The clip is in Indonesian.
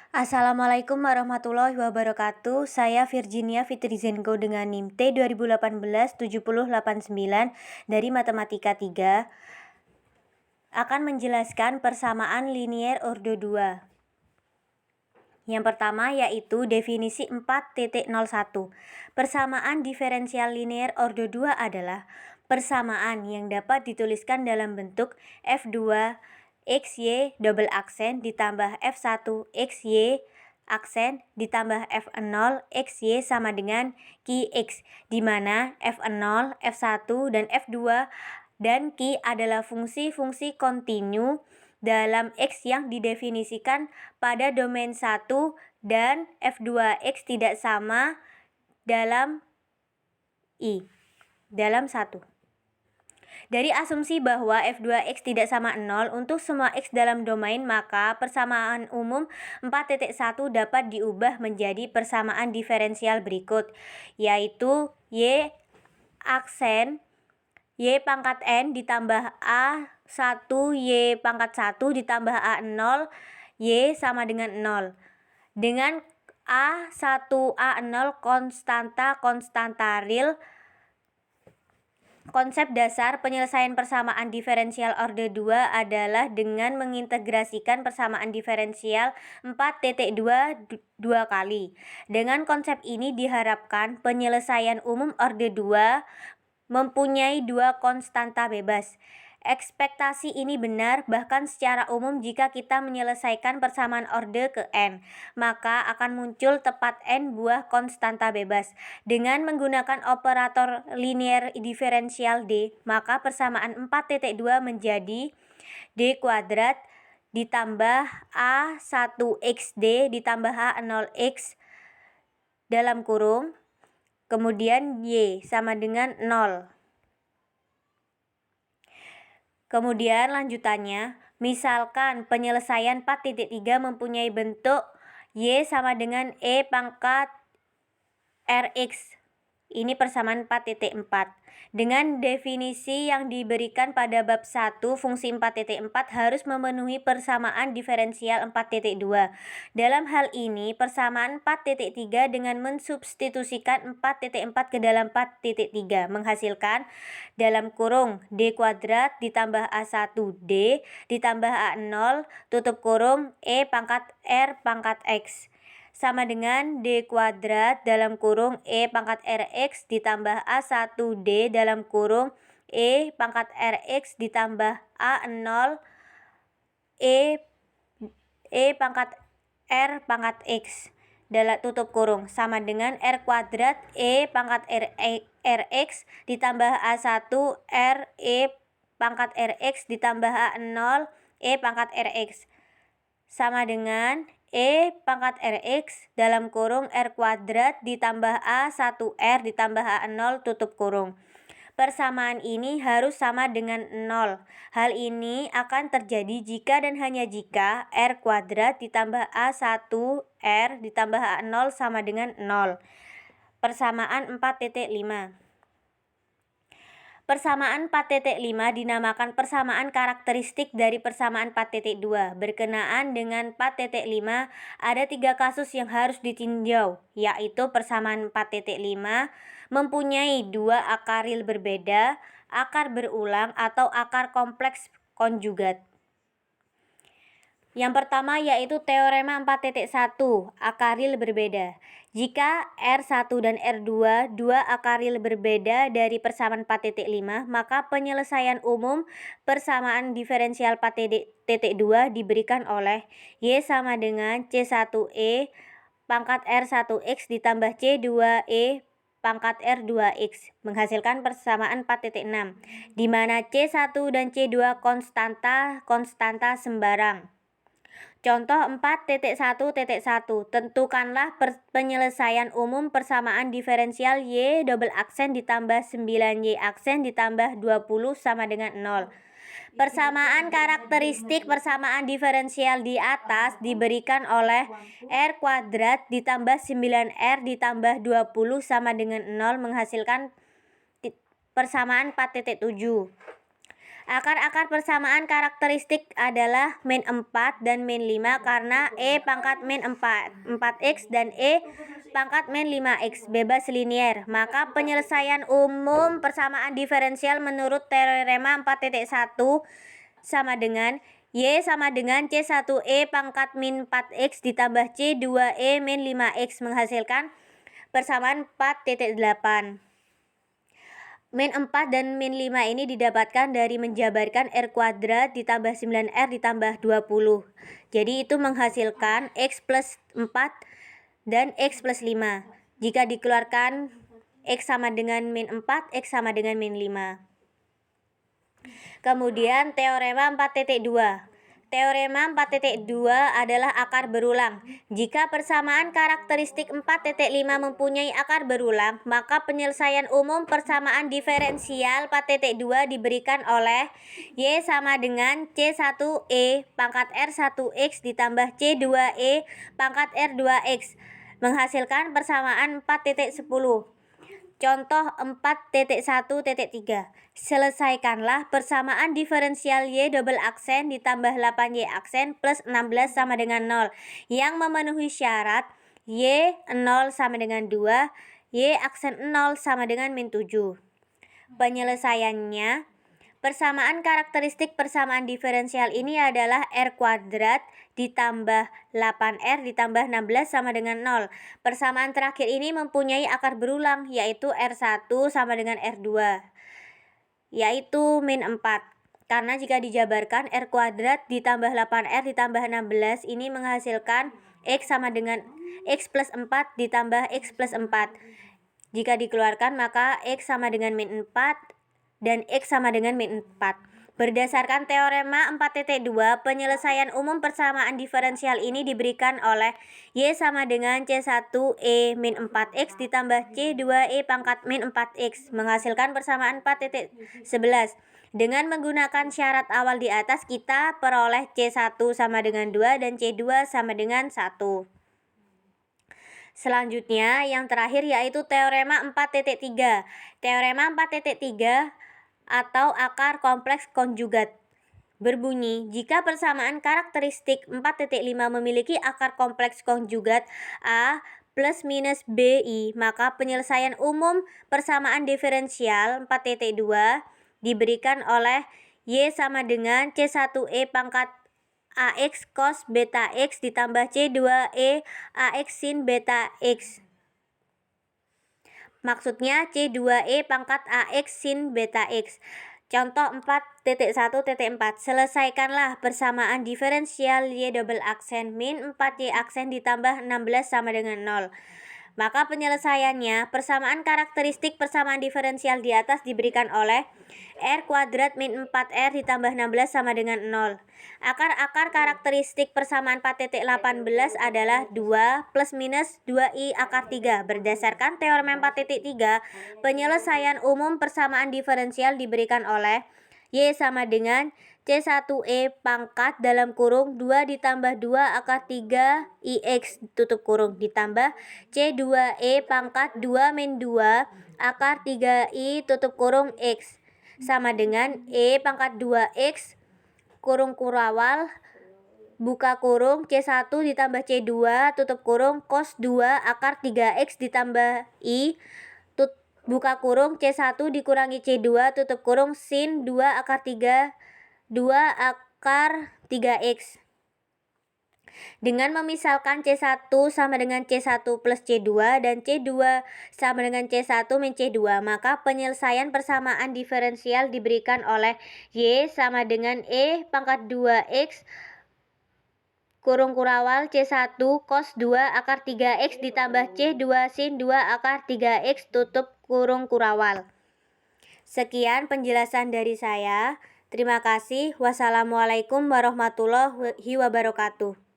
Assalamualaikum warahmatullahi wabarakatuh. Saya Virginia Fitrizenko dengan NIM T 2018-7089 dari Matematika 3 akan menjelaskan persamaan linier ordo 2. Yang pertama yaitu definisi 4.01. Persamaan diferensial linier ordo 2 adalah persamaan yang dapat dituliskan dalam bentuk F2 XY double aksen ditambah F1 XY aksen ditambah F0 XY sama dengan Qx, di mana F0, F1, dan F2 dan Q adalah fungsi-fungsi kontinu dalam X yang didefinisikan pada domain 1 dan F2X tidak sama dalam I, dalam 1. Dari asumsi bahwa F2X tidak sama 0 untuk semua X dalam domain, maka persamaan umum 4.1 dapat diubah menjadi persamaan diferensial berikut, yaitu Y aksen Y pangkat N ditambah A1 Y pangkat 1 ditambah A0 Y sama dengan 0. Dengan A1 A0 konstanta real. Konsep dasar penyelesaian persamaan diferensial order 2 adalah dengan mengintegrasikan persamaan diferensial 4.2 dua kali. Dengan konsep ini diharapkan penyelesaian umum order 2 mempunyai dua konstanta bebas. Ekspektasi ini benar bahkan secara umum jika kita menyelesaikan persamaan orde ke N, maka akan muncul tepat N buah konstanta bebas. Dengan menggunakan operator linier diferensial D, maka persamaan 4.2 menjadi D kuadrat ditambah A1XD ditambah A0X dalam kurung, kemudian Y sama dengan 0. Kemudian lanjutannya, misalkan penyelesaian 4.3 mempunyai bentuk Y sama dengan E pangkat Rx. Ini persamaan 4.4. Dengan definisi yang diberikan pada bab 1, fungsi 4.4 harus memenuhi persamaan diferensial 4.2. Dalam hal ini, persamaan 4.3 dengan mensubstitusikan 4.4 ke dalam 4.3 menghasilkan dalam kurung D kuadrat ditambah A1D ditambah A0 tutup kurung E pangkat R pangkat X sama dengan D kuadrat dalam kurung E pangkat Rx ditambah A1D dalam kurung E pangkat Rx ditambah A0 E pangkat R pangkat X dalam tutup kurung sama dengan R kuadrat E pangkat Rx ditambah A1 R E pangkat Rx ditambah A0 E pangkat Rx sama dengan E pangkat Rx dalam kurung R kuadrat ditambah A1R ditambah A0 tutup kurung. Persamaan ini harus sama dengan 0. Hal ini akan terjadi jika dan hanya jika R kuadrat ditambah A1R ditambah A0 sama dengan 0. Persamaan 4.5. Persamaan 4.5 dinamakan persamaan karakteristik dari persamaan 4.2. Berkenaan dengan 4.5, ada 3 kasus yang harus ditinjau, yaitu persamaan 4.5 mempunyai 2 akar real berbeda, akar berulang, atau akar kompleks konjugat. Yang pertama yaitu teorema 4.1, akar real berbeda. Jika R1 dan R2 dua akar real berbeda dari persamaan 4.5, maka penyelesaian umum persamaan diferensial 4.2 diberikan oleh Y sama dengan C1E pangkat R1X ditambah C2E pangkat R2X menghasilkan persamaan 4.6, di mana C1 dan C2 konstanta sembarang. Contoh 4.1.1. Tentukanlah penyelesaian umum persamaan diferensial Y double aksen ditambah 9Y aksen ditambah 20 sama dengan 0. Persamaan karakteristik persamaan diferensial di atas diberikan oleh R kuadrat ditambah 9R ditambah 20 sama dengan 0 menghasilkan persamaan 4.7. Akar-akar persamaan karakteristik adalah min 4 dan min 5 karena E pangkat min 4x dan E pangkat min 5x bebas linier. Maka penyelesaian umum persamaan diferensial menurut teorema 4.1 sama dengan Y sama dengan C1E pangkat min 4x ditambah C2E min 5x menghasilkan persamaan 4.8. Min 4 dan min 5 ini didapatkan dari menjabarkan R kuadrat ditambah 9R ditambah 20. Jadi itu menghasilkan X plus 4 dan X plus 5. Jika dikeluarkan X sama dengan min 4, X sama dengan min 5. Kemudian teorema 4.2. Teorema 4.2 adalah akar berulang. Jika persamaan karakteristik 4.5 mempunyai akar berulang, maka penyelesaian umum persamaan diferensial 4.2 diberikan oleh Y sama dengan C1E pangkat R1X ditambah C2E pangkat R2X menghasilkan persamaan 4.10. Contoh 4.1.3. Selesaikanlah persamaan diferensial Y double aksen ditambah 8Y aksen plus 16 sama dengan 0 yang memenuhi syarat Y 0 sama dengan 2, Y aksen 0 sama dengan min 7. Penyelesaiannya, persamaan karakteristik persamaan diferensial ini adalah R kuadrat ditambah 8R ditambah 16 sama dengan 0. Persamaan terakhir ini mempunyai akar berulang, yaitu R1 sama dengan R2, yaitu min 4. Karena jika dijabarkan R kuadrat ditambah 8R ditambah 16 ini menghasilkan X sama dengan X plus 4 ditambah X plus 4. Jika dikeluarkan maka X sama dengan min 4 dan X sama dengan min 4. Berdasarkan teorema 4.2, penyelesaian umum persamaan diferensial ini diberikan oleh Y sama dengan C1E min 4x ditambah C2E pangkat min 4x menghasilkan persamaan 4.11. Dengan menggunakan syarat awal di atas kita peroleh C1 sama dengan 2 dan C2 sama dengan 1. Selanjutnya yang terakhir yaitu teorema 4.3. Teorema 4.3 atau akar kompleks konjugat berbunyi, jika persamaan karakteristik 4.5 memiliki akar kompleks konjugat A plus minus BI, maka penyelesaian umum persamaan diferensial 4.2 diberikan oleh Y sama dengan C1E pangkat AX cos beta X ditambah C2E AX sin beta X. Maksudnya C2E pangkat AX sin beta X. Contoh 4.1.4. Selesaikanlah persamaan diferensial Y double aksen min 4Y aksen ditambah 16 sama dengan 0. Maka penyelesaiannya, persamaan karakteristik persamaan diferensial di atas diberikan oleh R kuadrat min 4R ditambah 16 sama dengan 0. Akar-akar karakteristik persamaan 4.18 adalah 2 plus minus 2I akar 3. Berdasarkan teorema 4.3, penyelesaian umum persamaan diferensial diberikan oleh Y sama dengan C1E pangkat dalam kurung 2 ditambah 2 akar 3 IX tutup kurung ditambah C2E pangkat 2 min 2 akar 3I tutup kurung X sama dengan E pangkat 2X kurung kurawal buka kurung C1 ditambah C2 tutup kurung cos 2 akar 3X ditambah I buka kurung C1 dikurangi C2 tutup kurung sin 2 akar 3 2 akar 3X. Dengan memisalkan C1 sama dengan C1 plus C2 dan C2 sama dengan C1 min C2, maka penyelesaian persamaan diferensial diberikan oleh Y sama dengan E pangkat 2X kurung kurawal C1 cos 2 akar 3X ditambah C2 sin 2 akar 3X tutup kurung kurawal. Sekian penjelasan dari saya. Terima kasih. Wassalamualaikum warahmatullahi wabarakatuh.